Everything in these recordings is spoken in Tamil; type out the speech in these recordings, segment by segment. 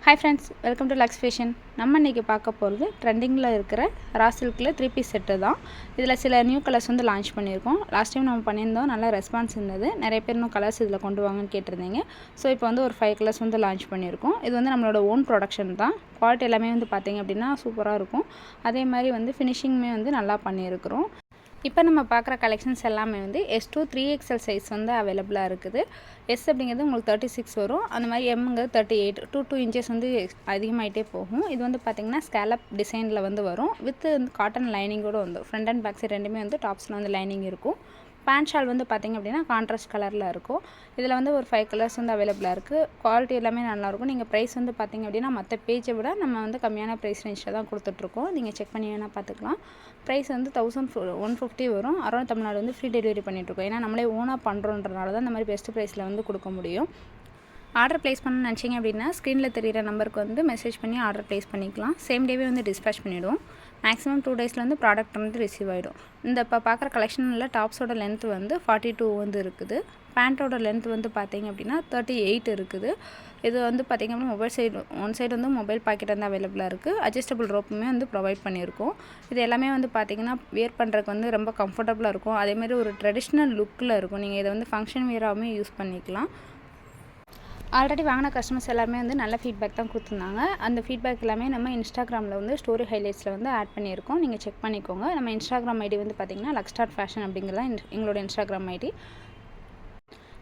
Hi friends, welcome to Lux Fashion. நம்ம இன்னைக்கு பார்க்க போகிறது ட்ரெண்டிங்கில் இருக்கிற ரா சில்கில் 3 பீஸ் செட்டு தான். இதில் சில நியூ கலர்ஸ் வந்து லான்ச் பண்ணியிருக்கோம். லாஸ்ட் டைம் நம்ம பண்ணியிருந்தோம், நல்ல ரெஸ்பான்ஸ் இருந்தது. நிறைய பேர் இன்னும் கலர்ஸ் இதில் கொண்டு வாங்கன்னு கேட்டிருந்தீங்க. ஸோ இப்போ வந்து ஒரு 5 கலர்ஸ் வந்து லான்ச் பண்ணியிருக்கோம். இது வந்து நம்மளோட ஓன் ப்ரொடக்ஷன் தான். குவாலிட்டி எல்லாமே வந்து பார்த்திங்க அப்படின்னா சூப்பராக இருக்கும். அதே மாதிரி வந்து ஃபினிஷிங்குமே வந்து நல்லா பண்ணியிருக்கிறோம். இப்போ நம்ம பார்க்குற கலெக்ஷன்ஸ் எல்லாமே வந்து S2 3XL சைஸ் வந்து அவைலபிளாக இருக்குது. எஸ் அப்படிங்கிறது உங்களுக்கு 36 வரும். அந்த மாதிரி எம்ங்கிறது 38 2 இன்ச்சஸ் வந்து அதிகமாகிட்டே போகும். இது வந்து பார்த்திங்கன்னா ஸ்கேலப் டிசைனில் வந்து வரும். வித் காட்டன் லைனிங்கோடு வந்து ஃப்ரண்ட் அண்ட் பேக் சைடு ரெண்டுமே வந்து டாப்ஸில் வந்து லைனிங் இருக்கும். பேண்ட் ஷால் வந்து பார்த்திங்க அப்படின்னா கான்ட்ராஸ்ட் கலரில் இருக்கும். இதில் வந்து ஒரு 5 கலர்ஸ் வந்து அவைலபிளாக இருக்குது. குவாலிட்டி எல்லாமே நல்லாயிருக்கும். நீங்கள் ப்ரைஸ் வந்து பார்த்திங்க அப்படின்னா மற்ற பேஜை விட நம்ம வந்து கம்மியான ப்ரைஸ் ரேஞ்சில் தான் கொடுத்துட்ருக்கோம். நீங்கள் செக் பண்ணி வேணால் பார்த்துக்கலாம். ப்ரைஸ் வந்து 1150 வரும். அரௌண்ட் தமிழ்நாடு வந்து ஃப்ரீ டெலிவரி பண்ணிகிட்ருக்கோம். ஏன்னா நம்மளே ஓனாக பண்ணுறோன்றனால தான் இந்த மாதிரி பெஸ்ட் ப்ரைஸில் வந்து கொடுக்க முடியும். ஆர்டர் ப்ளேஸ் பண்ண நினச்சிங்க அப்படின்னா ஸ்க்ரீனில் தெரிகிற நம்பருக்கு வந்து மெசேஜ் பண்ணி ஆர்டர் ப்ளேஸ் பண்ணிக்கலாம். சேம் டேவே வந்து டிஸ்பேச் பண்ணிவிடுவோம். மேக்ஸிமம் 2 டேஸில் வந்து ப்ராடக்ட் வந்து ரிசீவ் ஆகிடும். இந்த இப்போ பார்க்குற கலெக்ஷனில் டாப்ஸோட லென்த் வந்து 42 வந்து இருக்குது. பேண்ட்டோட லென்த் வந்து பார்த்திங்க அப்படின்னா 38 இருக்குது. இது வந்து பார்த்திங்க அப்படின்னா மொபைல் சைடு ஒன் சைடு வந்து மொபைல் பாக்கெட் வந்து அவைலபிளாக இருக்குது. அட்ஜஸ்டபிள் ரோப்புமே வந்து ப்ரொவைட் பண்ணியிருக்கோம். இது எல்லாமே வந்து பார்த்திங்கன்னா வியர் பண்ணுறதுக்கு வந்து ரொம்ப கம்ஃபர்டபுளாக இருக்கும். அதேமாதிரி ஒரு ட்ரெடிஷ்னல் லுக்கில் இருக்கும். நீங்கள் இதை வந்து ஃபங்க்ஷன் வியராகவுமே யூஸ் பண்ணிக்கலாம். ஆல்ரெடி வாங்கின கஸ்டமர்ஸ் எல்லாருமே வந்து நல்ல ஃபீட்பேக் தான் கொடுத்துருந்தாங்க. அந்த ஃபீட்பேக் எல்லாமே நம்ம இன்ஸ்டாகிராமில் வந்து ஸ்டோரி ஹைலைட்ஸில் வந்து ஆட் பண்ணியிருக்கோம். நீங்கள் செக் பண்ணிக்கோங்க. நம்ம இன்ஸ்டாகிராம் ஐடி வந்து பார்த்திங்கன்னா லக்ஸ்டார் ஃபேஷன் அப்படிங்கிறது தான் எங்களோட இன்ஸ்டாகிராம் ஐடி.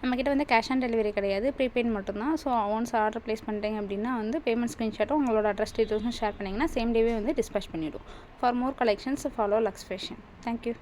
நம்மக்கிட்ட வந்து கேஷ் ஆன் டெலிவரி கிடையாது, ப்ரீபெய்ட் மட்டும்தான். ஸோ ஒன்ஸ் ஆர்டர் ப்ளேஸ் பண்ணிட்டீங்க அப்படின்னா வந்து பேமெண்ட் ஸ்க்ரீன்ஷாட்டும் உங்களோட அட்ரஸ் டீட்டெயில்ஸும் ஷேர் பண்ணிங்கன்னா சேம் டேவே வந்து டிஸ்பேச் பண்ணிவிடும். For more collections follow Lux Fashion. Thank you.